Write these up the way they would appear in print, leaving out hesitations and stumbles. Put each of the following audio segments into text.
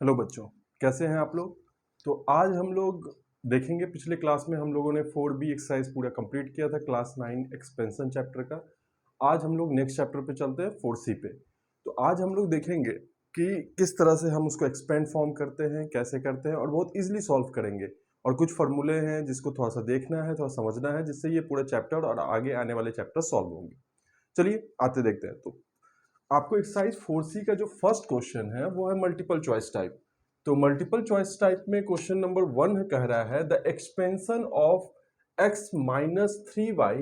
Hello बच्चों, कैसे हैं आप लोग। तो आज हम लोग देखेंगे, पिछले क्लास में हम लोगों ने 4B एक्सरसाइज पूरा कंप्लीट किया था क्लास 9 एक्सपेंशन चैप्टर का। आज हम लोग नेक्स्ट चैप्टर पे चलते हैं 4C पे। तो आज हम लोग देखेंगे कि किस तरह से हम उसको एक्सपेंड फॉर्म करते हैं, कैसे करते हैं और बहुत इजीली सॉल्व करेंगे। और कुछ फॉर्मूले हैं जिसको थोड़ा सा देखना है, थोड़ा समझना है, जिससे ये पूरा चैप्टर और आगे आने वाले चैप्टर सॉल्व होंगे। चलिए आते देखते हैं। तो आपको एक्सरसाइज 4C का जो फर्स्ट क्वेश्चन है वो है मल्टीपल चॉइस टाइप। तो मल्टीपल चॉइस टाइप में क्वेश्चन नंबर 1 कह रहा है the expansion of x minus 3y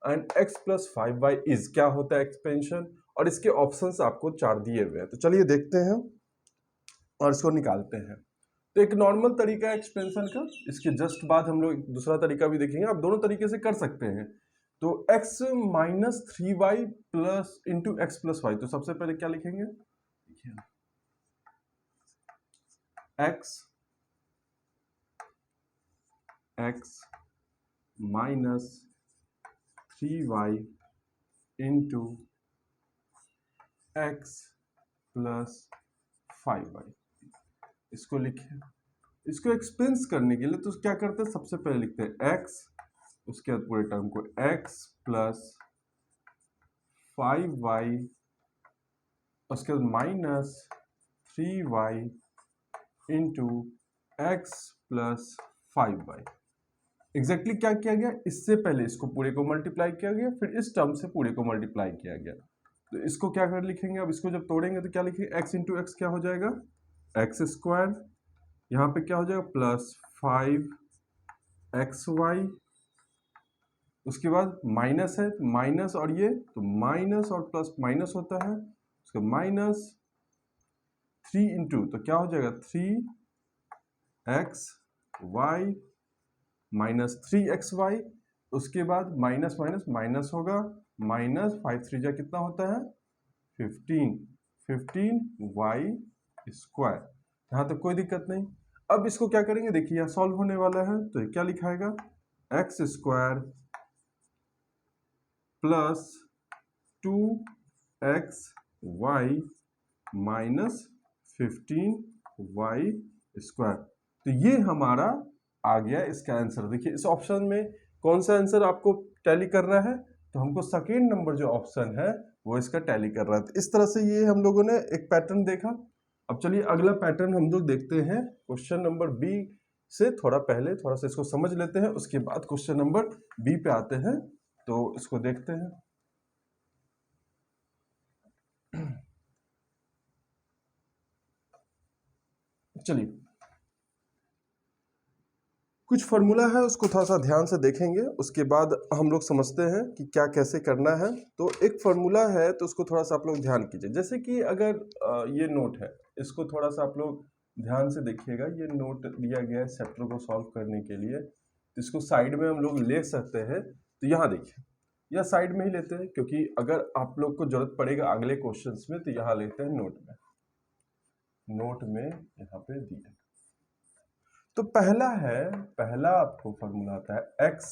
and x plus 5y is. क्या होता है एक्सपेंशन, और इसके ऑप्शंस आपको 4 दिए हुए हैं। तो चलिए देखते हैं और इसको निकालते हैं। तो एक नॉर्मल तरीका है एक्सपेंशन का, इसके जस्ट बाद हम लोग दूसरा तरीका भी देखेंगे। आप दोनों तरीके से कर सकते हैं। तो x minus 3y plus into x plus y, तो सबसे पहले क्या लिखेंगे, x minus 3y into x plus 5y, इसको लिखे। इसको एक्सपेंस करने के लिए तो क्या करते हैं, सबसे पहले लिखते हैं x, उसके बाद पूरे टर्म को x प्लस 5y, उसके बाद minus 3y into x plus 5y। Exactly क्या किया गया, इससे पहले इसको पूरे को मल्टीप्लाई किया गया, फिर इस टर्म से पूरे को मल्टीप्लाई किया गया। तो इसको क्या कर लिखेंगे, अब इसको जब तोड़ेंगे तो क्या लिखेंगे, x इंटू एक्स क्या हो जाएगा, एक्स स्क्वायर, यहाँ पे क्या हो जाएगा प्लस 5xy, उसके बाद माइनस है, माइनस और ये तो माइनस और प्लस माइनस होता है, उसका माइनस 3 इंटू तो क्या हो जाएगा 3xy माइनस 3xy, उसके बाद माइनस माइनस माइनस होगा, माइनस 5 3 जा कितना होता है 15y स्क्वायर। यहाँ तक कोई दिक्कत नहीं। अब इसको क्या करेंगे, देखिए यहाँ सॉल्व होने वाला है, तो क्या लिखाएगा x square plus 2xy minus 15y square. तो ये हमारा आ गया इसका आंसर। देखिए इस ऑप्शन में कौन सा आंसर आपको टैली कर रहा है, तो हमको सेकेंड नंबर जो ऑप्शन है वो इसका टैली कर रहा है। तो इस तरह से ये हम लोगों ने एक पैटर्न देखा। अब चलिए अगला पैटर्न हम लोग देखते हैं। क्वेश्चन नंबर बी से थोड़ा पहले थोड़ा सा इसको समझ लेते हैं, उसके बाद क्वेश्चन नंबर बी पे आते हैं। तो इसको देखते हैं। चलिए कुछ फॉर्मूला है, उसको थोड़ा सा ध्यान से देखेंगे, उसके बाद हम लोग समझते हैं कि क्या कैसे करना है। तो एक फॉर्मूला है, तो उसको थोड़ा सा आप लोग ध्यान कीजिए। जैसे कि अगर ये नोट है, इसको थोड़ा सा आप लोग ध्यान से देखिएगा। ये नोट दिया गया है चैप्टर को सॉल्व करने के लिए, तो इसको साइड में हम लोग ले सकते हैं। तो यहाँ देखिए, यह साइड में ही लेते हैं, क्योंकि अगर आप लोग को जरूरत पड़ेगा अगले क्वेश्चन में, तो यहाँ लेते हैं नोट में यहाँ पे दिए। तो पहला आपको फॉर्मूला आता है x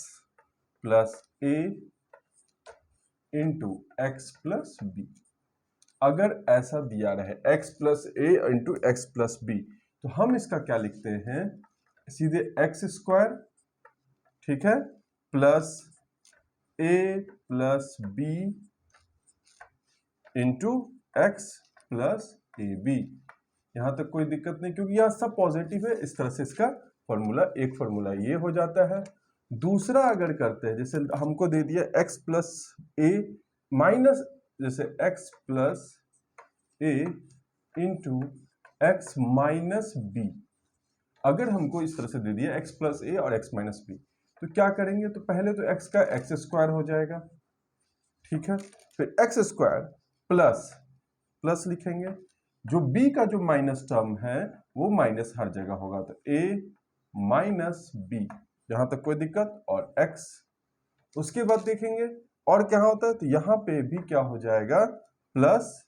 plus a into x plus B. अगर ऐसा दिया रहे x plus a into x plus B, तो हम इसका क्या लिखते हैं, सीधे एक्स स्क्वायर, ठीक है, plus a plus b into x plus a b. यहां तक कोई दिक्कत नहीं, क्योंकि यह सब पॉजिटिव है। इस तरह से इसका फॉर्मूला, एक फॉर्मूला ये हो जाता है। दूसरा अगर करते हैं, जैसे हमको दे दिया x प्लस ए माइनस, जैसे x plus a into x minus B. अगर हमको इस तरह से दे दिया x प्लस ए और x माइनस बी, तो क्या करेंगे, तो पहले तो x का एक्स स्क्वायर हो जाएगा, ठीक है, फिर एक्स स्क्वायर प्लस लिखेंगे, जो b का जो माइनस टर्म है वो माइनस हर जगह होगा, तो a माइनस बी, यहां तक कोई दिक्कत, और x। उसके बाद देखेंगे और क्या होता है, तो यहां पे भी क्या हो जाएगा प्लस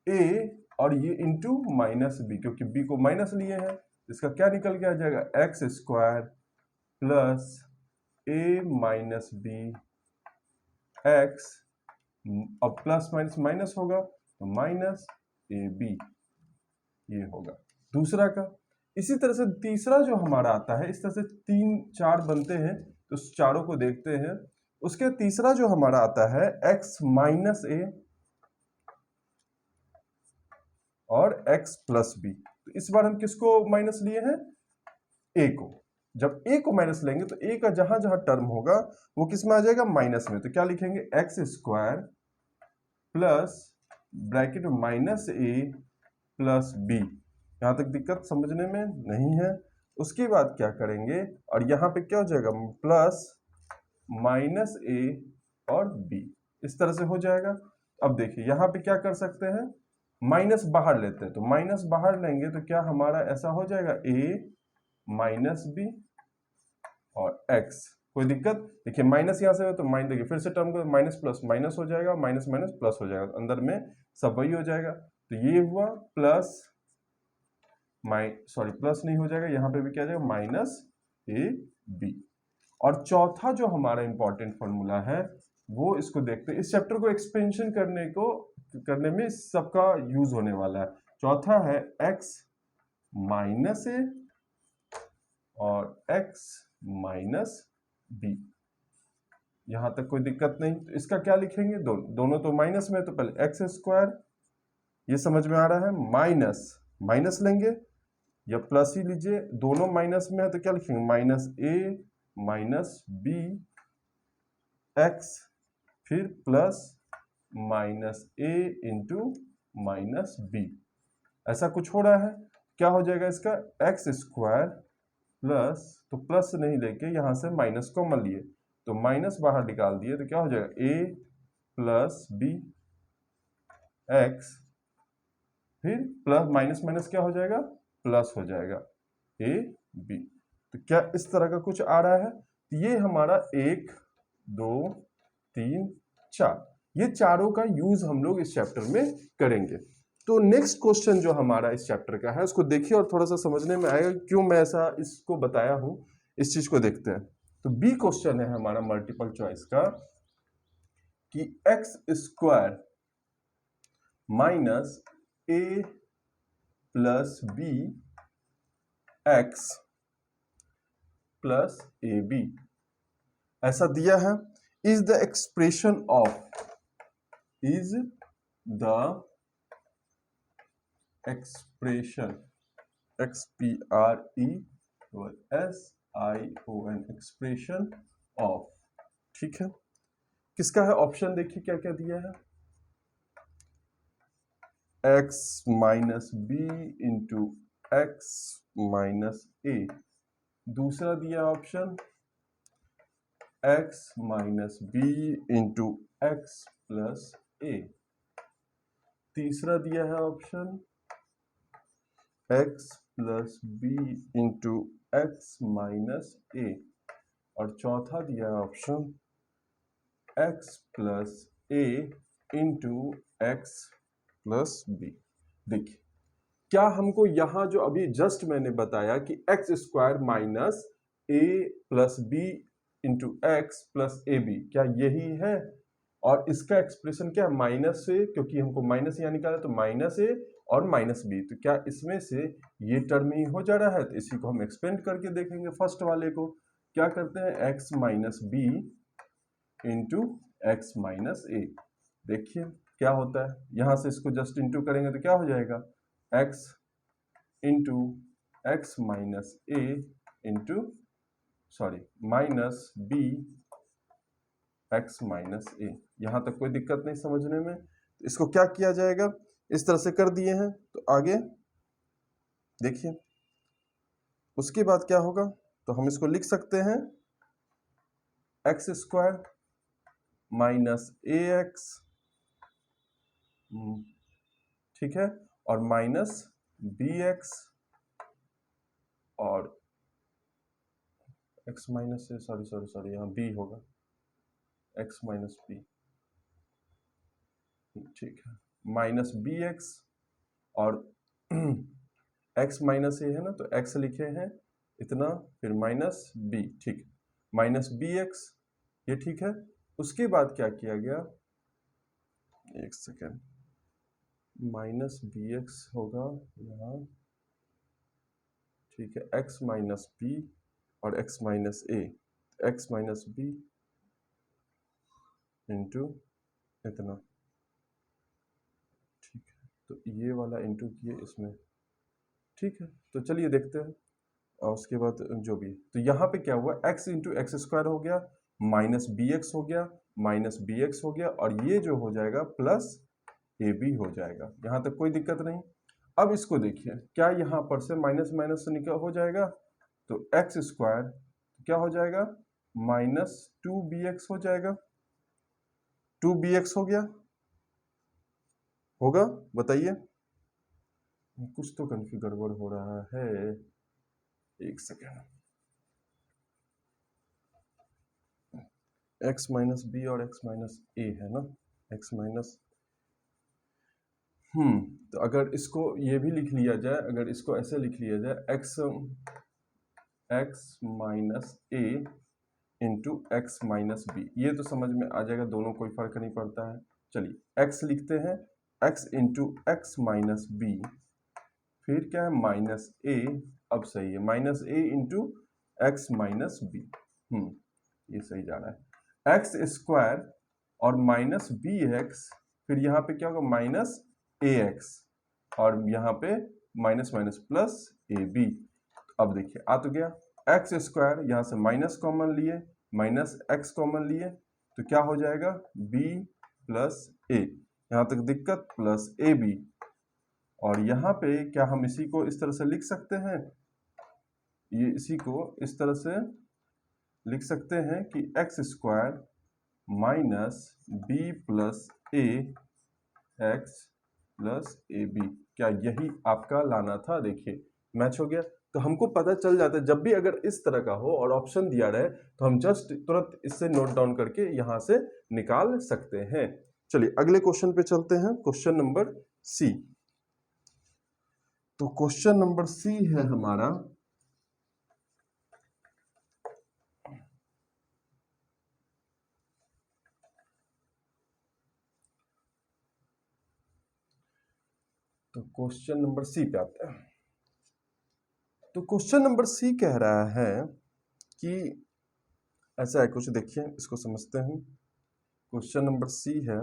a और ये इंटू माइनस बी, क्योंकि b को माइनस लिए हैं, इसका क्या निकल के आ जाएगा x square plus a minus b x, अब प्लस माइनस माइनस होगा तो माइनस ए बी, ये होगा। दूसरा का। इसी तरह से तीसरा जो हमारा आता है, इस तरह से 3-4 बनते हैं, तो उस चारों को देखते हैं। उसके तीसरा जो हमारा आता है x माइनस ए और x प्लस बी। तो इस बार हम किसको माइनस लिए हैं? a को। जब a को माइनस लेंगे तो a का जहां जहां टर्म होगा वो किस में आ जाएगा? माइनस में। तो क्या लिखेंगे? X square plus bracket minus a plus b. यहां तक दिक्कत समझने में नहीं है। उसके बाद क्या करेंगे, और यहां पे क्या हो जाएगा? प्लस माइनस ए और बी, इस तरह से हो जाएगा। अब देखिए यहां पे क्या कर सकते हैं, माइनस बाहर लेते हैं। तो माइनस बाहर लेंगे तो क्या हमारा ऐसा हो जाएगा? ए माइनस बी और एक्स। कोई दिक्कत? देखिए माइनस यहां से हो तो माइनस, देखिए फिर से टर्म को माइनस प्लस माइनस हो जाएगा, माइनस माइनस प्लस हो जाएगा, अंदर में सब वही हो जाएगा। तो ये हुआ प्लस प्लस नहीं हो जाएगा, यहां पे भी क्या जाएगा? Minus a b. और चौथा जो हमारा इंपॉर्टेंट फॉर्मूला है वो इसको देखते हैं। इस चैप्टर को एक्सपेंशन करने में सबका यूज होने वाला है। चौथा है x माइनस ए और x माइनस बी। यहां तक कोई दिक्कत नहीं। तो इसका क्या लिखेंगे? दोनों तो माइनस में है, तो पहले एक्स स्क्वायर, ये समझ में आ रहा है, माइनस माइनस लेंगे या प्लस ही लीजिए, दोनों माइनस में है तो क्या लिखेंगे? Minus a minus b x, फिर plus minus a into minus B. ऐसा कुछ हो रहा है। क्या हो जाएगा इसका? एक्स स्क्वायर प्लस, तो प्लस नहीं लेके यहां से माइनस कॉमन लिए तो माइनस बाहर निकाल दिए तो क्या हो जाएगा? ए प्लस बी एक्स, फिर प्लस माइनस माइनस क्या हो जाएगा? प्लस हो जाएगा ए बी। तो क्या इस तरह का कुछ आ रहा है? तो ये हमारा 1 2 3 4, ये चारों का यूज हम लोग इस चैप्टर में करेंगे। तो नेक्स्ट क्वेश्चन जो हमारा इस चैप्टर का है उसको देखिए और थोड़ा सा समझने में आएगा क्यों मैं ऐसा इसको बताया हूं। इस चीज को देखते हैं। तो बी क्वेश्चन है हमारा मल्टीपल चॉइस का कि x square minus a plus b x plus a b ऐसा दिया है। Is the expression of, is the expression, XPRESSION, expression of, ठीक है। किसका है? ऑप्शन देखिए क्या क्या दिया है। x minus b into x minus a. दूसरा दिया option x minus b into x plus a. तीसरा दिया है option x plus b into x minus a. और चौथा दिया है option x plus a into x plus b. देखिए क्या हमको यहां जो अभी जस्ट मैंने बताया कि x square minus a plus b into x plus a b, क्या यही है? और इसका एक्सप्रेशन क्या है? माइनस से, क्योंकि हमको माइनस यहाँ निकाला तो माइनस ए और माइनस बी। तो क्या इसमें से ये टर्म ही हो जा रहा है? तो इसी को हम एक्सपेंड करके देखेंगे। फर्स्ट वाले को क्या करते हैं? X minus b into x minus a. देखिए क्या होता है, यहां से इसको जस्ट इंटू करेंगे तो क्या हो जाएगा? x into x minus a into minus b x minus a. यहां तक कोई दिक्कत नहीं समझने में। इसको क्या किया जाएगा? इस तरह से कर दिए हैं तो आगे देखिए उसके बाद क्या होगा। तो हम इसको लिख सकते हैं एक्स स्क्वायर माइनस ए एक्स, ठीक है, और माइनस बी एक्स और x माइनस से सॉरी यहाँ b होगा, x माइनस बी, ठीक है, माइनस बी एक्स और x माइनस ए है ना, तो x लिखे हैं इतना, फिर माइनस b, ठीक, माइनस बी एक्स, ये ठीक है। उसके बाद क्या किया गया? एक सेकेंड, माइनस बी एक्स होगा यहाँ, ठीक है, x माइनस बी और x माइनस ए, x माइनस बी इंटू इतना, ठीक है, तो ये वाला इंटू किए इसमें, ठीक है। तो चलिए देखते हैं, और उसके बाद जो भी, तो यहाँ पे क्या हुआ, x इंटू एक्स स्क्वायर हो गया, माइनस बी एक्स हो गया, माइनस बी एक्स हो गया, और ये जो हो जाएगा प्लस ए बी हो जाएगा। यहाँ तक कोई दिक्कत नहीं। अब इसको देखिए, क्या यहाँ पर से माइनस माइनस से निकल हो जाएगा, तो एक्स स्क्वायर क्या हो जाएगा, माइनस टू बी एक्स हो जाएगा, टू बी एक्स हो गया, होगा, बताइए। कुछ तो कंफ्यू गड़बड़ हो रहा है, एक सेकेंड। x माइनस बी और x माइनस ए है ना, x माइनस, तो अगर इसको ये भी लिख लिया जाए, अगर इसको ऐसे लिख लिया जाए, x minus a into x minus b, ये तो समझ में आ जाएगा, दोनों कोई फर्क नहीं पड़ता है। चलिए x लिखते हैं, x into x minus b, फिर क्या है माइनस ए, अब सही है, minus a into x minus b, ये सही जा रहा है, एक्स स्क्वायर और माइनस बी एक्स, फिर यहाँ पे क्या होगा माइनस ए एक्स, और यहाँ पे minus minus plus a b. अब देखिए आ तो गया, एक्स स्क्वायर, यहाँ से माइनस कॉमन लिए, माइनस एक्स कॉमन लिए, तो क्या हो जाएगा बी प्लस ए, यहाँ तक दिक्कत, प्लस ए बी, और यहाँ पे क्या हम इसी को इस तरह से लिख सकते हैं, ये इसी को इस तरह से लिख सकते हैं कि x square minus b plus a x plus a b, क्या यही आपका लाना था। देखिए मैच हो गया, तो हमको पता चल जाता है जब भी अगर इस तरह का हो और ऑप्शन दिया रहे, तो हम जस्ट तुरंत इससे नोट डाउन करके यहां से निकाल सकते हैं। चलिए अगले क्वेश्चन पे चलते हैं, क्वेश्चन नंबर सी। तो क्वेश्चन नंबर सी है हमारा, तो क्वेश्चन नंबर सी पे आते हैं। तो क्वेश्चन नंबर सी कह रहा है कि ऐसा है कुछ, देखिए इसको समझते हैं। क्वेश्चन नंबर सी है,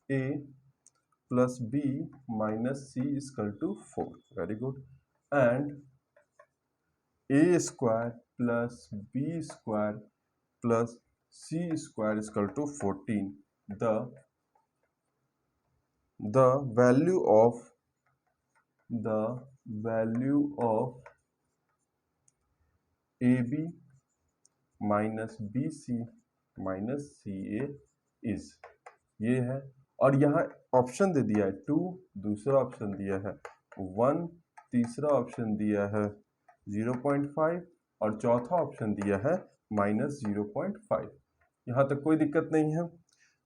a plus b minus c equal to 4, very good, and a square plus b square plus c square equal to 14, the value of AB minus b c minus c a is, ये है, और यहाँ option दे दिया है 2, दूसरा option दिया है 1, तीसरा ऑप्शन दिया है 0.5, और चौथा ऑप्शन दिया है माइनस 0.5। यहाँ तक कोई दिक्कत नहीं है।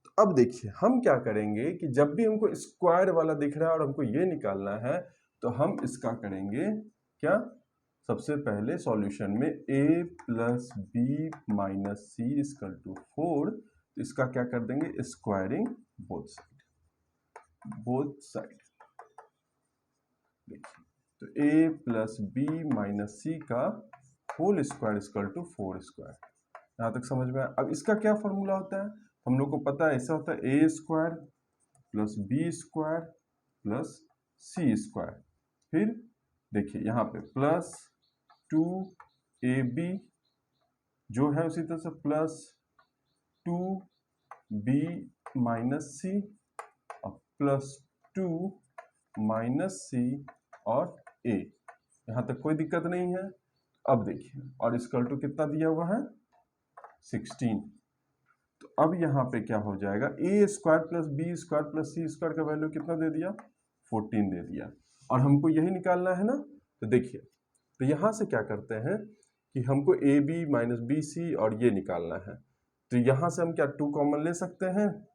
तो अब देखिए हम क्या करेंगे कि जब भी हमको स्क्वायर वाला दिख रहा है और हमको ये निकालना है, तो हम इसका करेंगे क्या, सबसे पहले सॉल्यूशन में a plus b minus c equal to 4, तो इसका क्या कर देंगे स्क्वायरिंग बोथ साइड। देखिए तो a plus b minus c का whole square equal to 4 square, यहाँ तक समझ में आया। अब इसका क्या फॉर्मूला होता है, हम लोग को पता है, ऐसा होता है a square plus b square plus c square, फिर देखिए यहाँ पे प्लस 2ab जो है उसी तरह से प्लस 2b माइनस सी और प्लस 2 माइनस सी और a, यहाँ तक कोई दिक्कत नहीं है। अब देखिए, और इक्वल टू कितना दिया हुआ है 16, तो अब यहाँ पे क्या हो जाएगा, a square plus b square plus c square का वैल्यू कितना दे दिया 14 दे दिया, और हमको यही निकालना है ना। तो देखिए, तो यहाँ से क्या करते हैं कि हमको a b minus b c और ये निकालना है, तो यहाँ से हम क्या 2 कॉमन ले सकते हैं,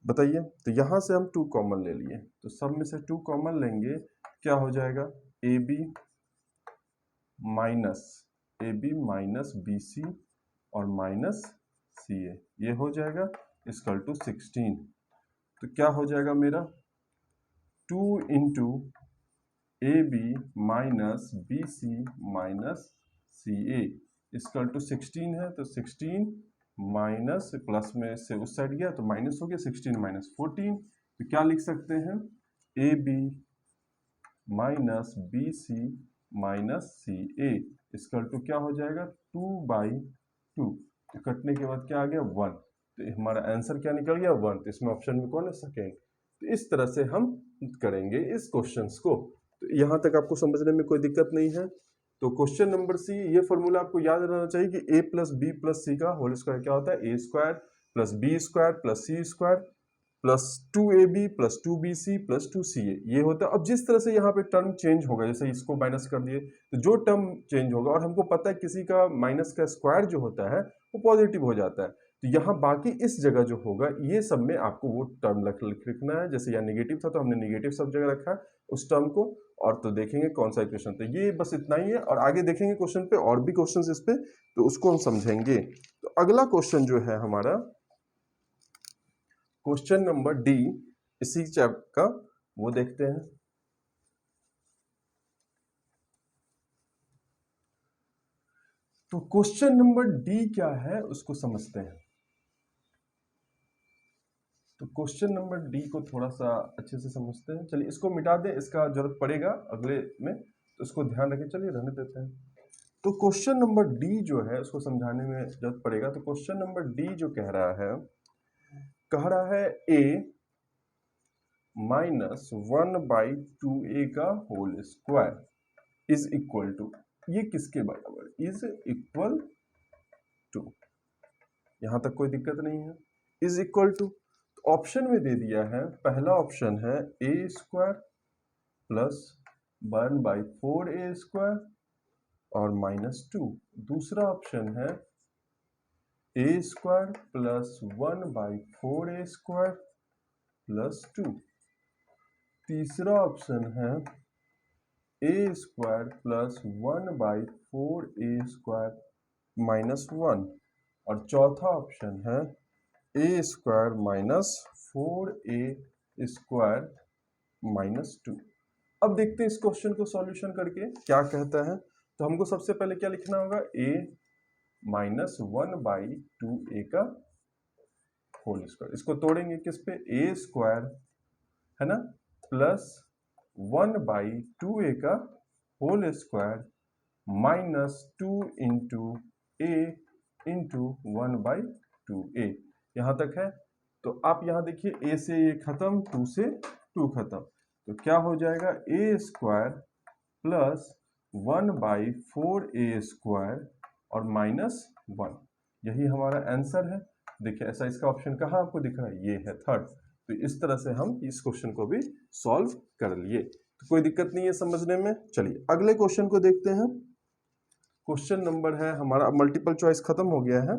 बताइए। तो यहाँ से हम 2 कॉमन ले लिए, तो सब में से 2 कॉमन लेंगे, क्या हो जाएगा a b minus b c और माइनस सी ए, ये हो जाएगा इक्वल टू 16। तो क्या हो जाएगा मेरा 2 into a b minus b c minus c a equal to 16 है, तो 16 माइनस प्लस में से उस साइड गया तो माइनस हो गया, 16 माइनस 14, तो क्या लिख सकते हैं, a b minus b c minus c a equal to क्या हो जाएगा, 2/2, तो कटने के बाद क्या आ गया 1, तो हमारा आंसर क्या निकल गया 1, तो इसमें ऑप्शन में कौन है, सेकेंड। तो इस तरह से हम करेंगे इस क्वेश्चंस को। तो यहाँ तक आपको समझने में कोई दिक्कत नहीं है। तो क्वेश्चन नंबर सी, ये फॉर्मूला आपको याद रहना चाहिए कि a plus b plus c का होल स्क्वायर क्या होता है, a square plus b square plus c square plus 2ab plus 2bc plus 2ca, ये होता है। अब जिस तरह से यहाँ पे टर्म चेंज होगा, जैसे इसको माइनस कर दिए तो जो टर्म चेंज होगा, और हमको पता है किसी का माइनस का स्क्वायर जो होता है वो पॉजिटिव हो जाता है, तो यहाँ बाकी इस जगह जो होगा ये सब में आपको वो टर्म लिखना है। जैसे यहाँ निगेटिव था तो हमने निगेटिव सब जगह रखा है उस टर्म को, और तो देखेंगे कौन सा इक्वेशन, तो ये बस इतना ही है, और आगे देखेंगे क्वेश्चन पे और भी क्वेश्चन इस पे, तो उसको हम समझेंगे। तो अगला क्वेश्चन जो है हमारा क्वेश्चन नंबर डी, इसी चैप्टर का वो देखते हैं। तो क्वेश्चन नंबर डी क्या है उसको समझते हैं। तो क्वेश्चन नंबर डी को थोड़ा सा अच्छे से समझते हैं। चलिए इसको मिटा दें, इसका जरूरत पड़ेगा अगले में, तो इसको ध्यान रखें। चलिए रहने देते हैं। तो क्वेश्चन नंबर डी जो है उसको समझाने में जरूरत पड़ेगा। तो क्वेश्चन नंबर डी जो कह रहा है ए माइनस 1/2a का whole square is equal to, ये किसके बराबर, इज इक्वल टू, यहां तक कोई दिक्कत नहीं है। इज इक्वल टू ऑप्शन में दे दिया है, पहला ऑप्शन है a square plus 1/4a square और -2, दूसरा ऑप्शन है a square plus 1/4a square plus 2, तीसरा ऑप्शन है a square plus 1/4a square -1, और चौथा ऑप्शन है a square minus 4a square -2। अब देखते हैं इस क्वेश्चन को सॉल्यूशन करके क्या कहता है। तो हमको सबसे पहले क्या लिखना होगा, a माइनस 1/2a का होल स्क्वायर, इसको तोड़ेंगे किस पे, a स्क्वायर है ना प्लस 1/2a का whole square -2 into a into 1/2a, यहां तक है। तो आप यहां देखिए a से ये खत्म, 2 से 2 खत्म, तो क्या हो जाएगा a square plus 1/4a square और -1, यही हमारा आंसर है। देखिए ऐसा इसका ऑप्शन कहाँ आपको दिख रहा है, ये है थर्ड। तो इस तरह से हम इस क्वेश्चन को भी सॉल्व कर लिए, तो कोई दिक्कत नहीं है समझने में। चलिए अगले क्वेश्चन को देखते हैं। क्वेश्चन नंबर है हमारा, मल्टीपल चॉइस खत्म हो गया है,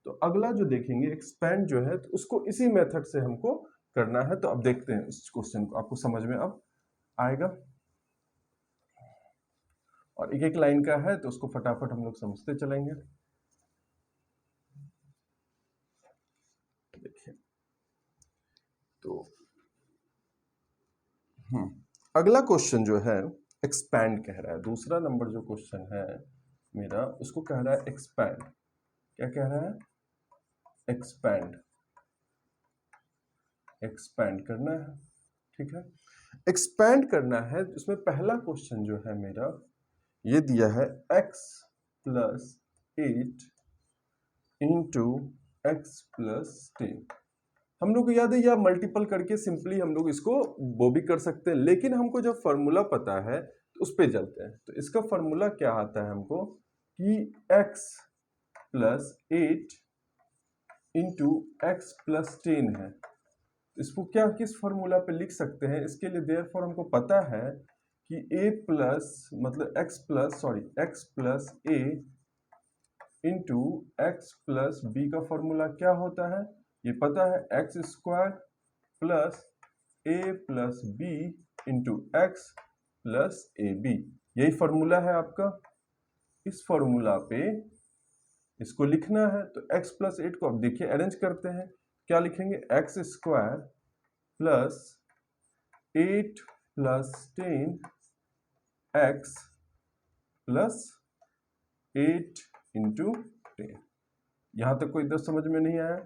तो अगला जो देखेंगे एक्सपेंड जो है, तो उसको इसी मेथड से हमको करना है। तो अब देखते हैं इस क्वेश्चन को, आपको समझ में अब आएगा, और एक एक लाइन का है तो उसको फटाफट हम लोग समझते चलेंगे। देखिए तो अगला क्वेश्चन जो है एक्सपैंड कह रहा है। दूसरा नंबर जो क्वेश्चन है मेरा, उसको कह रहा है एक्सपैंड। क्या कह रहा है, एक्सपैंड, एक्सपैंड करना है, ठीक है। एक्सपैंड करना है, उसमें पहला क्वेश्चन जो है मेरा ये दिया है x plus 8 into x plus 10। हम लोग को याद है, या मल्टीपल करके सिंपली हम लोग इसको वो भी कर सकते हैं, लेकिन हमको जब फॉर्मूला पता है तो उस पे चलते हैं। तो इसका फॉर्मूला क्या आता है हमको, कि x plus 8 into x plus 10 है। इसको क्या किस फॉर्मूला पे लिख सकते हैं, इसके लिए देयरफॉर हमको पता है कि a प्लस मतलब x plus a into x plus b का फॉर्मूला क्या होता है, ये पता है, x square plus a plus b into x plus a b, यही फॉर्मूला है आपका। इस फॉर्मूला पे इसको लिखना है, तो x प्लस 8 को अब देखिए अरेंज करते हैं, क्या लिखेंगे, x square plus 8 plus 10 x plus 8 into 10। यहां तक कोई 10 समझ में नहीं आया?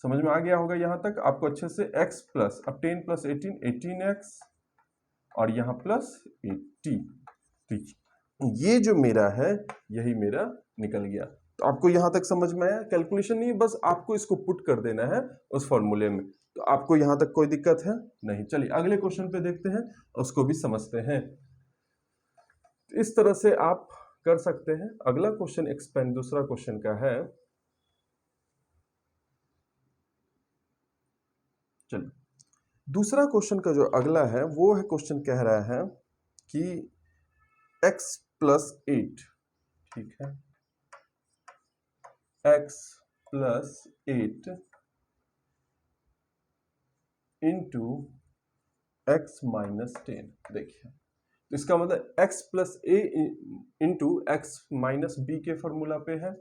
समझ में आ गया होगा यहां तक आपको अच्छे से। x प्लस, अब 10 प्लस 18, 18x और यहाँ प्लस 80। ठीक, ये जो मेरा है यही मेरा निकल गया। तो आपको यहां तक समझ में आया? कैलकुलेशन नहीं, बस आपको इसको पुट कर देना है उस फॉर्मूले में। तो आपको यहां तक कोई दिक्कत है नहीं। चलिए अगले क्वेश्चन पे देखते हैं, उसको भी समझते हैं। तो इस तरह से आप कर सकते हैं। अगला क्वेश्चन एक्सपेंड दूसरा क्वेश्चन का है। चलिए दूसरा क्वेश्चन का जो अगला है वो है, क्वेश्चन कह रहा है कि x प्लस 8, ठीक है, x plus 8 into x minus 10। देखिए तो इसका मतलब x plus a into x minus B के फॉर्मूला पे है।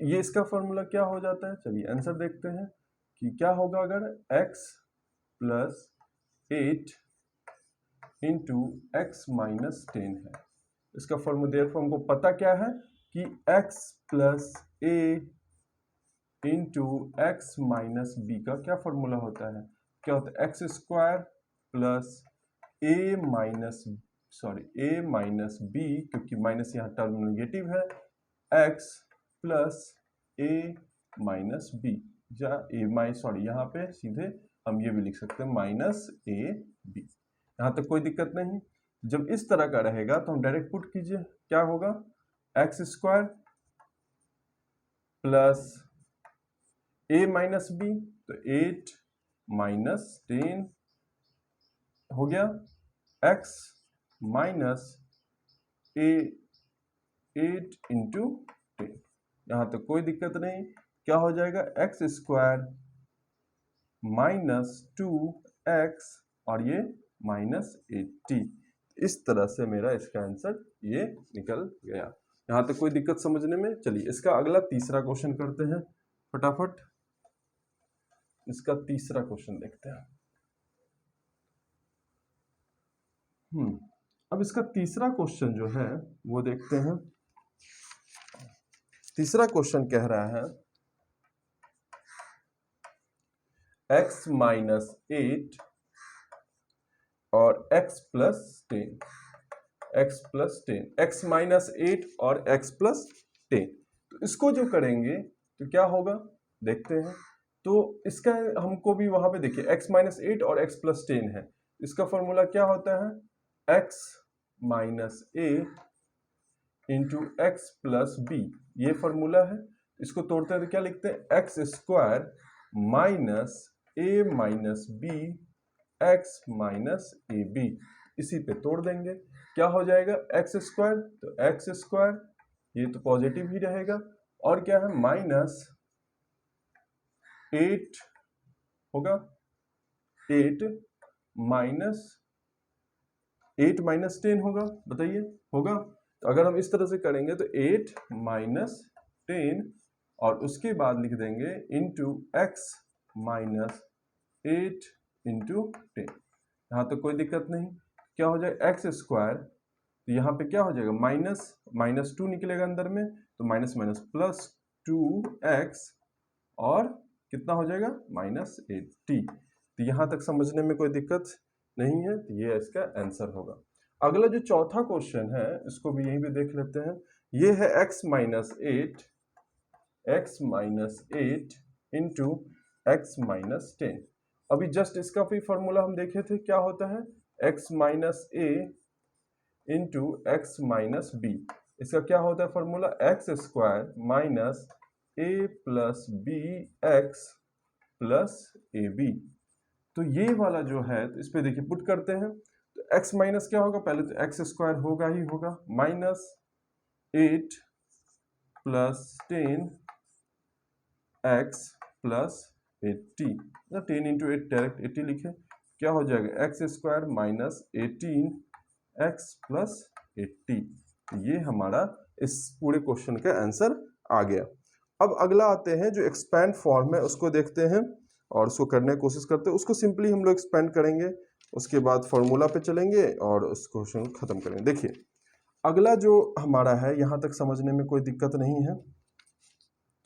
ये इसका फॉर्मूला क्या हो जाता है? चलिए आंसर देखते हैं कि क्या होगा अगर x plus 8 into x minus 10 है। इसका फॉर्मूला देयरफॉर हमको पता क्या है कि x plus a into x minus B का क्या फॉर्मूला होता है? क्या होता है? एक्स स्क्वायर प्लस ए माइनस बी, क्योंकि माइनस यहाँ टर्म नेगेटिव है, x प्लस ए माइनस बी, या यहाँ पे सीधे हम ये भी लिख सकते हैं माइनस ए बी। यहाँ तक कोई दिक्कत नहीं। जब इस तरह का रहेगा तो हम डायरेक्ट पुट कीजिए, क्या होगा? एक्स स्क्वायर प्लस ए माइनस बी, तो 8 माइनस 10 हो गया, x माइनस ए 8 इंटू 10। यहां तक कोई दिक्कत नहीं। क्या हो जाएगा? एक्स स्क्वायर माइनस 2x और ये माइनस 80। इस तरह से मेरा इसका आंसर ये निकल गया। यहां तक कोई दिक्कत समझने में? चलिए इसका अगला तीसरा क्वेश्चन करते हैं फटाफट। इसका तीसरा क्वेश्चन देखते हैं। अब इसका तीसरा क्वेश्चन जो है वो देखते हैं। तीसरा क्वेश्चन कह रहा है x माइनस 8 और x plus 10, x plus 10, x minus 8 और x प्लस 10। तो इसको जो करेंगे तो क्या होगा देखते हैं। तो इसका हमको भी वहां पे देखिए x माइनस 8 और x प्लस 10 है। इसका फॉर्मूला क्या होता है? x minus 8 into x plus b, ये फॉर्मूला है। इसको तोड़ते हैं तो क्या लिखते हैं? X square minus a minus b x minus a b. इसी पे तोड़ देंगे, क्या हो जाएगा? एक्स स्क्वायर, तो एक्स स्क्वायर ये तो पॉजिटिव ही रहेगा, और क्या है? माइनस 8 होगा, 8 माइनस 8 माइनस 10 होगा, बताइए होगा? तो अगर हम इस तरह से करेंगे तो 8 माइनस 10 और उसके बाद लिख देंगे इंटू एक्स माइनस 8 इंटू 10। यहाँ तो कोई दिक्कत नहीं। क्या हो जाएगा? एक्स स्क्वायर, तो यहाँ पे क्या हो जाएगा? माइनस 2 निकलेगा अंदर में, तो माइनस माइनस प्लस 2x और कितना हो जाएगा? माइनस 80। तो यहाँ तक समझने में कोई दिक्कत नहीं है, तो ये इसका आंसर होगा। अगला जो चौथा क्वेश्चन है इसको भी यहीं पे देख लेते हैं। ये है x minus 8 into x minus 10। अभी जस्ट इसका भी फॉर्मूला हम देखे थे, क्या होता है? x minus a into x minus b. इसका क्या होता है formula? X square minus a plus b x plus a b. तो ये वाला जो है तो इस पे देखिए पुट करते हैं। तो x माइनस क्या होगा? पहले तो एक्स स्क्वायर होगा ही होगा, minus 8 plus 10 x plus 80, 10 into 8 direct 80 लिखे, क्या हो जाएगा? X square minus 18 x plus 80। ये हमारा इस पूरे क्वेश्चन का आंसर आ गया। अब अगला आते हैं जो एक्सपैंड फॉर्म है उसको देखते हैं और उसको करने की कोशिश करते हैं। उसको सिंपली हम लोग एक्सपेंड करेंगे, उसके बाद फॉर्मूला पे चलेंगे और उस क्वेश्चन को खत्म करेंगे। देखिए अगला जो हमारा है यहाँ तक समझने में कोई दिक्कत नहीं है,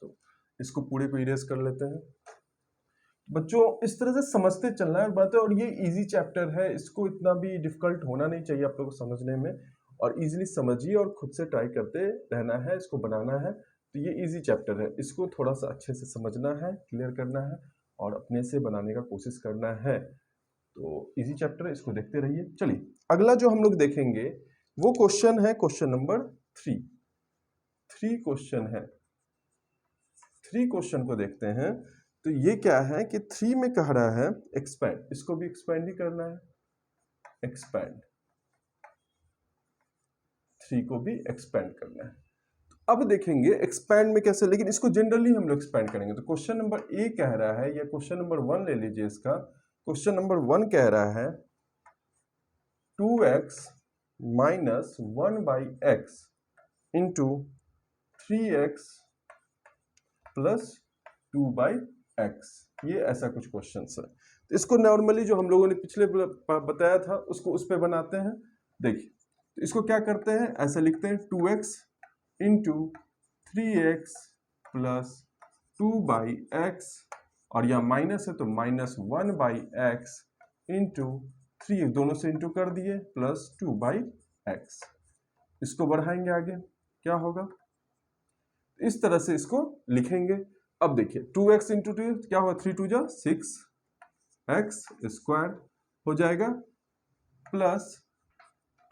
तो इसको पूरे को इरेज कर लेते हैं। बच्चों इस तरह से समझते चलना है बातें, और ये इजी चैप्टर है, इसको इतना भी डिफिकल्ट होना नहीं चाहिए आप लोगों को समझने में, और इजीली समझिए और खुद से ट्राई करते रहना है, इसको बनाना है। तो ये इजी चैप्टर है, इसको थोड़ा सा अच्छे से समझना है, क्लियर करना है और अपने से बनाने का कोशिश करना है। तो इजी चैप्टर है, इसको देखते रहिए। चलिए अगला जो हम लोग देखेंगे वो क्वेश्चन है क्वेश्चन नंबर 3। 3 क्वेश्चन है, 3 क्वेश्चन को देखते हैं। तो ये क्या है कि 3 में कह रहा है एक्सपैंड, इसको भी एक्सपैंड ही करना है, एक्सपैंड, 3 को भी एक्सपैंड करना है। अब देखेंगे एक्सपैंड में कैसे, लेकिन इसको जनरली हम लोग एक्सपैंड करेंगे। तो क्वेश्चन नंबर ए कह रहा है, या क्वेश्चन नंबर 1 ले लीजिए इसका। क्वेश्चन नंबर 1 कह रहा है 2x minus 1/x into 3x plus 2/x, ये ऐसा कुछ क्वेश्चन है। तो इसको नॉर्मली जो हम लोगों ने पिछले बताया था उसको उस पे बनाते हैं। देखिए तो इसको क्या करते हैं, ऐसे लिखते हैं 2x into 3x plus 2/x, और यह माइनस है तो माइनस 1/x इंटू 3, दोनों से इंटू कर दिए, प्लस 2/x। इसको बढ़ाएंगे आगे, क्या होगा, इस तरह से इसको लिखेंगे। अब देखिए 2x इंटू 2 क्या होगा, 3 2 जा 6x स्क्वायर हो जाएगा, प्लस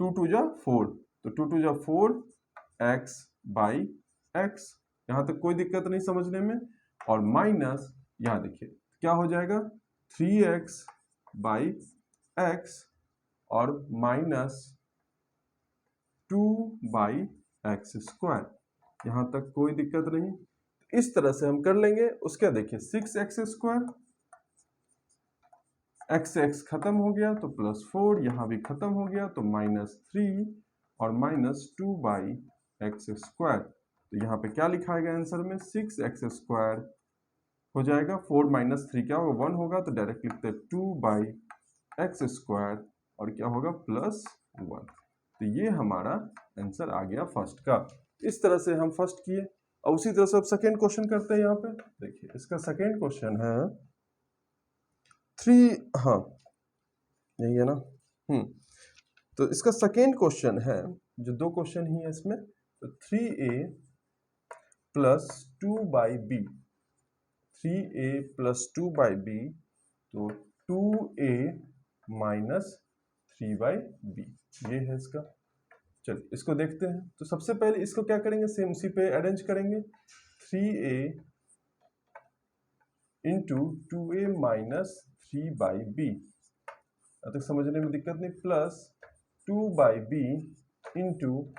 2 2 जा 4, तो 2 2 जा 4x बाई x, यहां तक कोई दिक्कत नहीं समझने में। और माइनस यहां देखिए क्या हो जाएगा 3x बाई x और माइनस 2/x स्क्वायर, यहां तक कोई दिक्कत नहीं। इस तरह से हम कर लेंगे। उसके देखिए 6x स्क्वायर, x खत्म हो गया तो प्लस 4, यहां भी खत्म हो गया तो माइनस 3 और माइनस 2/x स्क्वायर। तो यहाँ पे क्या लिखा है आंसर में, 6x स्क्वायर हो जाएगा, 4 माइनस 3 क्या होगा 1 होगा, तो डायरेक्ट लिखते हैं 2/x स्क्वायर और क्या होगा प्लस 1। तो ये हमारा आंसर आ गया फर्स्ट का। इस तरह से हम फर्स्ट किए। और उसी तरह से अब सेकेंड क्वेश्चन करते हैं। यहाँ पे देखिए इसका सेकेंड क्वेश्चन है 3, हाँ यही है ना, तो इसका सेकेंड क्वेश्चन है, जो 2 क्वेश्चन ही है इसमें, तो 3a plus 2/b, 3a plus 2/b, तो 2a माइनस 3/b, ये है इसका। चलिए इसको देखते हैं। तो सबसे पहले इसको क्या करेंगे, सेम उसी पे अरेंज करेंगे, 3a into 2a minus 3/b, अब तक समझने में दिक्कत नहीं, plus 2/b into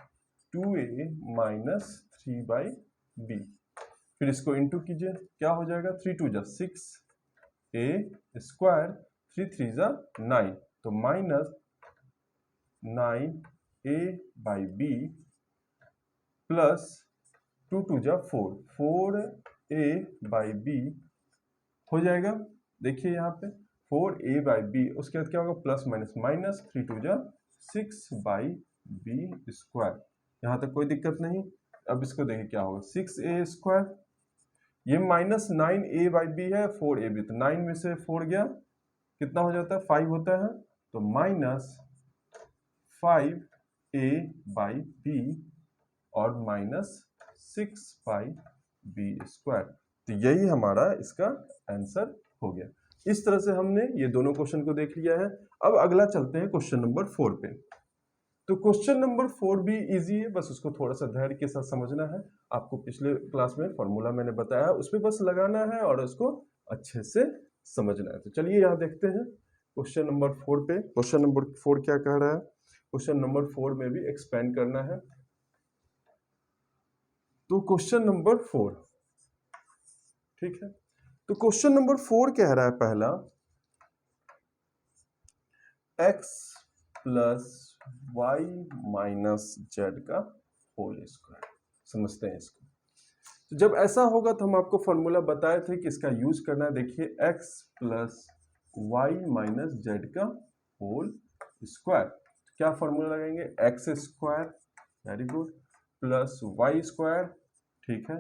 2a minus 3/b। फिर इसको इंटू कीजिए, क्या हो जाएगा, 3 2 जा 6a स्क्वायर, 3 3 जा 9, तो माइनस 9a/b प्लस 2 2 जा 4, 4a/b हो जाएगा। देखिए यहाँ पे 4a/b, उसके बाद क्या होगा, प्लस माइनस माइनस 3 2 जा 6/b स्क्वायर, यहाँ तक कोई दिक्कत नहीं। अब इसको देखिए क्या होगा, 6a स्क्वायर, ये माइनस 9a/b है, 4ab, तो 9 में से 4 गया, कितना हो जाता है 5 होता है, तो माइनस 5a/b और माइनस 6/b स्क्वायर। तो यही हमारा इसका आंसर हो गया। इस तरह से हमने ये दोनों क्वेश्चन को देख लिया है। अब अगला चलते हैं क्वेश्चन नंबर 4 पे। तो क्वेश्चन नंबर 4 भी इजी है, बस उसको थोड़ा सा धैर्य के साथ समझना है। आपको पिछले क्लास में फॉर्मूला मैंने बताया, उस पर बस लगाना है और उसको अच्छे से समझना है। तो चलिए यहाँ देखते हैं क्वेश्चन नंबर 4 पे। क्वेश्चन नंबर 4 क्या कह रहा है, क्वेश्चन नंबर 4 में भी एक्सपेंड करना है। तो क्वेश्चन नंबर 4, ठीक है, तो क्वेश्चन नंबर 4 कह रहा है पहला, x plus y minus z का होल स्क्वायर। समझते हैं इसको। तो जब ऐसा होगा तो हम आपको फॉर्मूला बताए थे कि इसका यूज करना है। देखिए x plus y minus z का होल स्क्वायर, क्या फॉर्मूला लगाएंगे, x square very good, plus y square, ठीक है,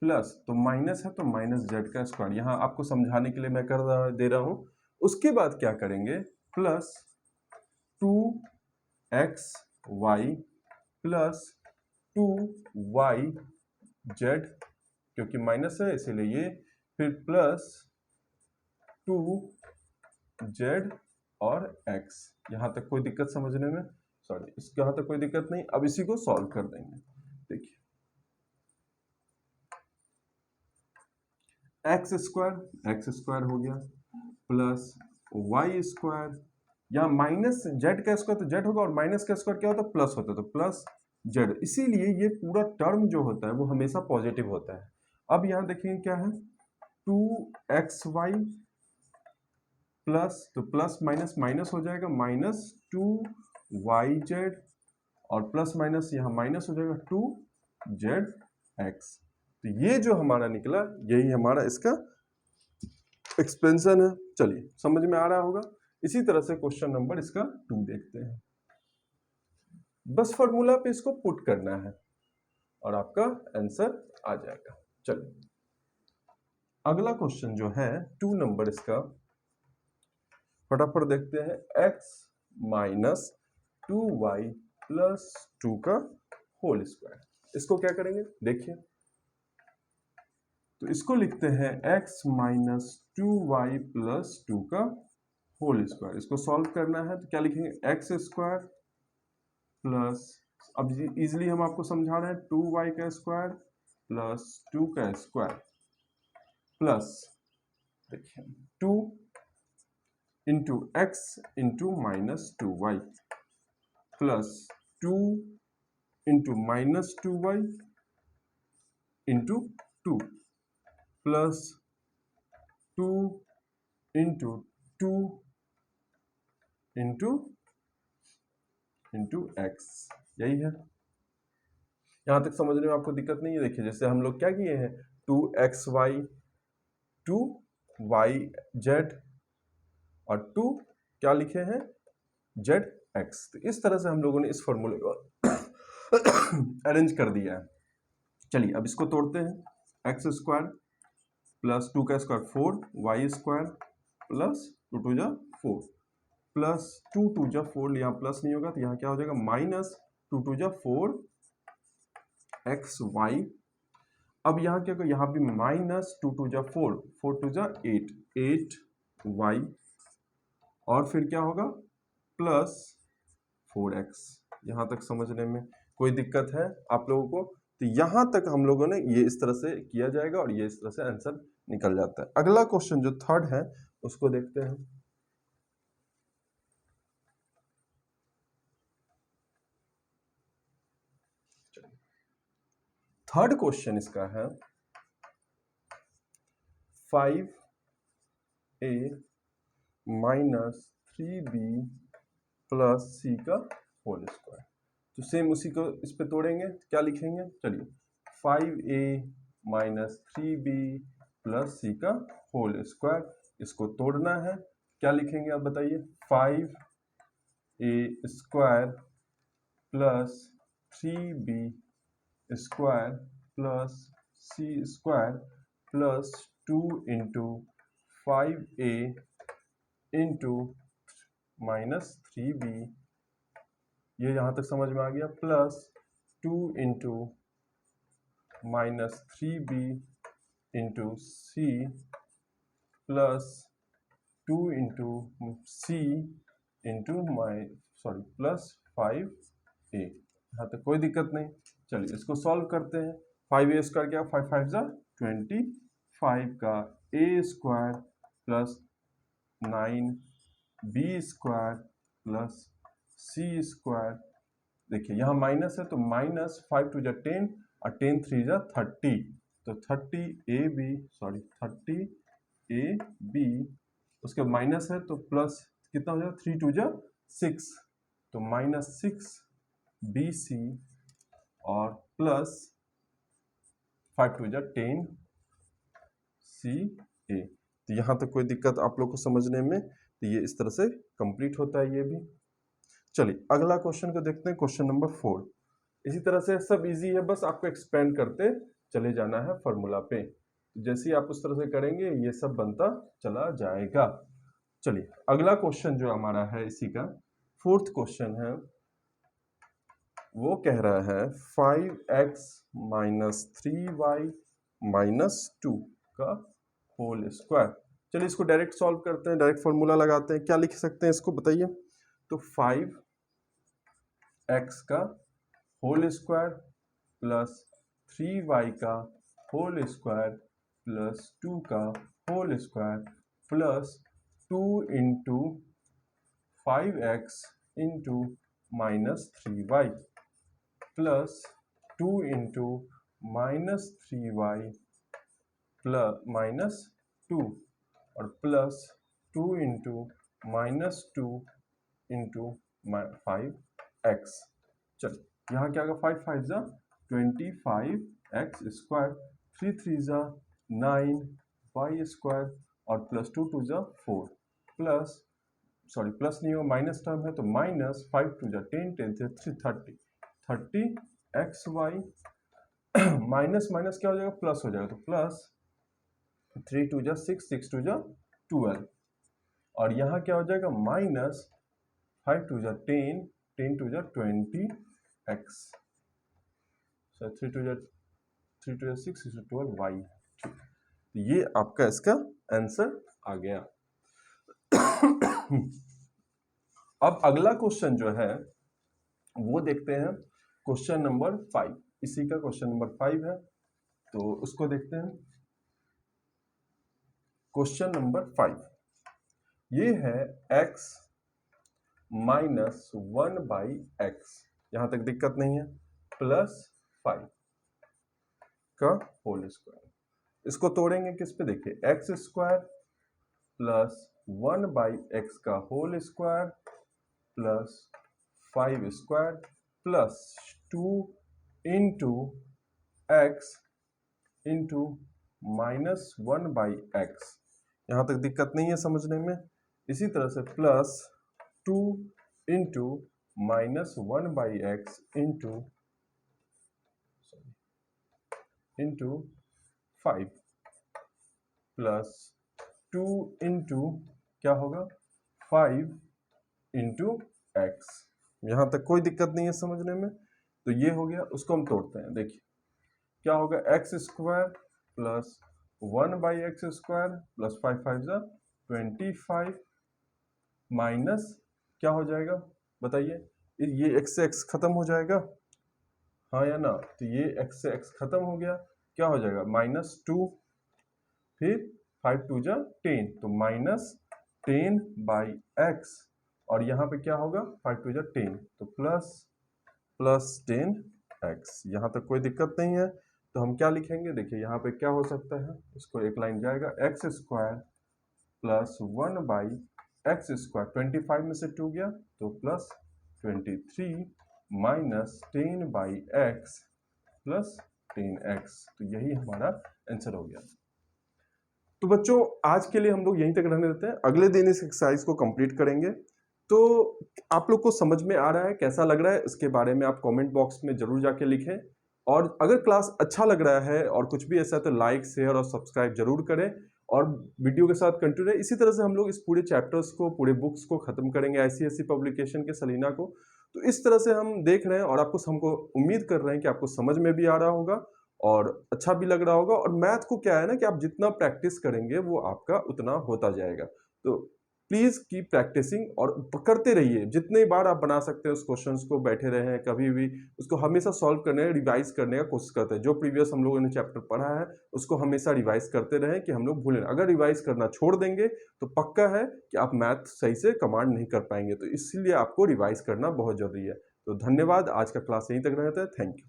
प्लस तो माइनस है तो माइनस जेड का स्क्वायर, यहाँ आपको समझाने के लिए मैं दे रहा हूं। उसके बाद क्या करेंगे, प्लस 2xy प्लस 2yz, क्योंकि माइनस है इसीलिए ये, फिर प्लस 2z और x। यहां तक कोई दिक्कत समझने में, सॉरी इसके यहां तक कोई दिक्कत नहीं। अब इसी को सॉल्व कर देंगे। देखिए एक्स स्क्वायर हो गया, प्लस वाई स्क्वायर, यहाँ माइनस जेड का स्क्वायर तो जेड होगा और माइनस का स्क्वायर क्या होता है, प्लस होता है, तो प्लस जेड, इसीलिए ये पूरा टर्म जो होता है वो हमेशा पॉजिटिव होता है। अब यहाँ देखेंगे क्या है, 2xy प्लस, तो प्लस माइनस माइनस हो जाएगा, माइनस 2yz, और प्लस माइनस यहाँ माइनस हो जाएगा 2zx। तो ये जो हमारा निकला यही हमारा इसका एक्सपेंशन है। चलिए समझ में आ रहा होगा। इसी तरह से क्वेश्चन नंबर इसका 2 देखते हैं। बस फॉर्मूला पे इसको पुट करना है और आपका आंसर आ जाएगा। चलिए अगला क्वेश्चन जो है 2 नंबर इसका, फटाफट देखते हैं। x माइनस 2y प्लस 2 का होल स्क्वायर, इसको क्या करेंगे देखिए, तो इसको लिखते हैं x माइनस 2y प्लस 2 का होल स्क्वायर। इसको सॉल्व करना है तो क्या लिखेंगे, एक्स स्क्वायर प्लस, अब इजिली हम आपको समझा रहे हैं, 2y का स्क्वायर प्लस 2 का स्क्वायर प्लस, देखिए 2 into x into minus 2y plus 2 into minus 2y into 2 plus 2 into 2 into into x, यही है। यहां तक समझने में आपको दिक्कत नहीं है। देखिए जैसे हम लोग क्या किए हैं, 2xy 2yz और 2 क्या लिखे हैं, zx। तो इस तरह से हम लोगों ने इस फॉर्मूले को अरेंज कर दिया है। चलिए अब इसको तोड़ते हैं, एक्स स्क्वायर प्लस 2 का स्क्वायर 4, वाई स्क्वायर प्लस 2 2 जा 4 प्लस 2 2 जा 4, यहाँ प्लस नहीं होगा तो यहाँ क्या हो जाएगा, माइनस 2 2 जा 4 एक्स वाई। अब यहाँ क्या होगा, यहाँ भी माइनस 2 2 जा 4 4 2 जा 8 8 वाई, और फिर क्या होगा प्लस 4x। यहाँ तक समझने में कोई दिक्कत है आप लोगों को, तो यहाँ तक हम लोगों ने ये इस तरह से किया जाएगा और ये इस तरह से आंसर निकल जाता है। अगला क्वेश्चन जो थर्ड है उसको देखते हैं। थर्ड क्वेश्चन इसका है 5a minus 3b plus c का होल स्क्वायर। तो सेम उसी को इस पे तोड़ेंगे, क्या लिखेंगे, चलिए 5a minus 3b plus c का होल स्क्वायर, इसको तोड़ना है, क्या लिखेंगे आप बताइए, 5a square plus 3b square plus c square plus 2 into 5a into minus 3b, ये यहाँ तक समझ में आ गया, plus 2 into minus 3b into c plus 2 into c into plus 5a। यहाँ तक कोई दिक्कत नहीं। चलिए इसको सॉल्व करते हैं। 5a स्क्वायर क्या, 5 5 जा 25 का a square plus 9b square plus c square. देखिए यहाँ माइनस है तो माइनस 5 2 जा 10 और 10 3 जा 30, तो 30ab, उसके माइनस है तो प्लस कितना हो जाएगा, 3 2 जा 6, तो माइनस 6bc और प्लस 5 2 जा 10ca। तो यहाँ तक कोई दिक्कत आप लोग को समझने में, तो ये इस तरह से कंप्लीट होता है ये भी। चलिए अगला क्वेश्चन को देखते हैं, क्वेश्चन नंबर 4। इसी तरह से सब इजी है, बस आपको एक्सपेंड करते चले जाना है फॉर्मूला पे। जैसे ही आप उस तरह से करेंगे ये सब बनता चला जाएगा। चलिए अगला क्वेश्चन जो हमारा है इसी का 4th क्वेश्चन है, वो कह रहा है 5x माइनस 3y माइनस 2 का होल स्क्वायर। चलिए इसको डायरेक्ट सॉल्व करते हैं, डायरेक्ट फॉर्मूला लगाते हैं। क्या लिख सकते हैं इसको बताइए? तो 5x का होल स्क्वायर प्लस 3y का होल स्क्वायर प्लस 2 का whole square plus 2 into 5x into minus 3y plus 2 into minus 3y plus minus 2 और plus 2 into minus 2 into 5x। चलो यहाँ क्या होगा? 5 5 जा 25x स्क्वायर, 3 3 जा 9y स्क्वायर और प्लस 2 2 जा 4 प्लस सॉरी प्लस नहीं हो माइनस टर्म है तो माइनस 5 2 जा 10 10 से 3 30 माइनस माइनस क्या हो जाएगा? प्लस हो जाएगा, तो प्लस 3 2 जा 6 6 2 जा 12 और यहाँ क्या हो जाएगा? माइनस 5 2 जा 10 10 2 जा 20x, 3 2 जा 6 6 12 y। तो ये आपका इसका आंसर आ गया। अब अगला क्वेश्चन जो है वो देखते हैं, क्वेश्चन नंबर 5, इसी का क्वेश्चन नंबर 5 है, तो उसको देखते हैं। क्वेश्चन नंबर 5 ये है x माइनस 1 बाई एक्स, यहां तक दिक्कत नहीं है, प्लस 5 का होल स्क्वायर। इसको तोड़ेंगे किस पे? देखिए x square plus 1 by x का whole square plus 5 square plus 2 into x into minus 1 by x, यहाँ तक दिक्कत नहीं है समझने में। इसी तरह से plus 2 into minus 1 by x into 5 plus 2 into क्या होगा? 5 इंटू एक्स, यहाँ तक कोई दिक्कत नहीं है समझने में। तो ये हो गया, उसको हम तोड़ते हैं। देखिए क्या होगा? X square plus 1 by x square plus 5 5 जा 25 माइनस क्या हो जाएगा बताइए? ये x से x खत्म हो जाएगा, हाँ या ना? तो ये x से x खत्म हो गया, क्या हो जाएगा? माइनस 2, फिर 5 2 जा 10, तो माइनस 10 बाई एक्स और यहाँ पे क्या होगा? 5 2 जा 10, तो प्लस 10x। यहाँ तक कोई दिक्कत नहीं है, तो हम क्या लिखेंगे? देखिए यहाँ पे क्या हो सकता है, इसको एक लाइन जाएगा, x square plus 1 by x square, 25 में से 2 गया तो plus 23 minus 10 by x plus 10x। तो यही हमारा आंसर हो गया। तो बच्चों आज के लिए हम लोग यहीं तक रहने देते हैं, अगले दिन इस एक्सरसाइज को कंप्लीट करेंगे। तो आप लोग को समझ में आ रहा है, कैसा लग रहा है, इसके बारे में आप कमेंट बॉक्स में जरूर जाके लिखें। और अगर क्लास अच्छा लग रहा है और कुछ भी ऐसा है तो लाइक शेयर और सब्सक्राइब जरूर करें और वीडियो के साथ कंटिन्यू रहे। इसी तरह से हम लोग इस पूरे चैप्टर्स को, पूरे बुक्स को खत्म करेंगे, ICSE पब्लिकेशन के सलीना को। तो इस तरह से हम देख रहे हैं और आपको हमको उम्मीद कर रहे हैं कि आपको समझ में भी आ रहा होगा और अच्छा भी लग रहा होगा। और मैथ को क्या है ना कि आप जितना प्रैक्टिस करेंगे वो आपका उतना होता जाएगा। तो प्लीज कीप प्रैक्टिसिंग और करते रहिए, जितने बार आप बना सकते हैं उस क्वेश्चंस को, बैठे रहें कभी भी, उसको हमेशा सॉल्व करने, रिवाइज करने का कोशिश करते हैं। जो प्रीवियस हम लोगों ने चैप्टर पढ़ा है उसको हमेशा रिवाइज करते रहें कि हम लोग भूलें। अगर रिवाइज करना छोड़ देंगे तो पक्का है कि आप मैथ सही से कमांड नहीं कर पाएंगे। तो इसलिए आपको रिवाइज करना बहुत जरूरी है। तो धन्यवाद, आज का क्लास यहीं तक रहता है। Thank you.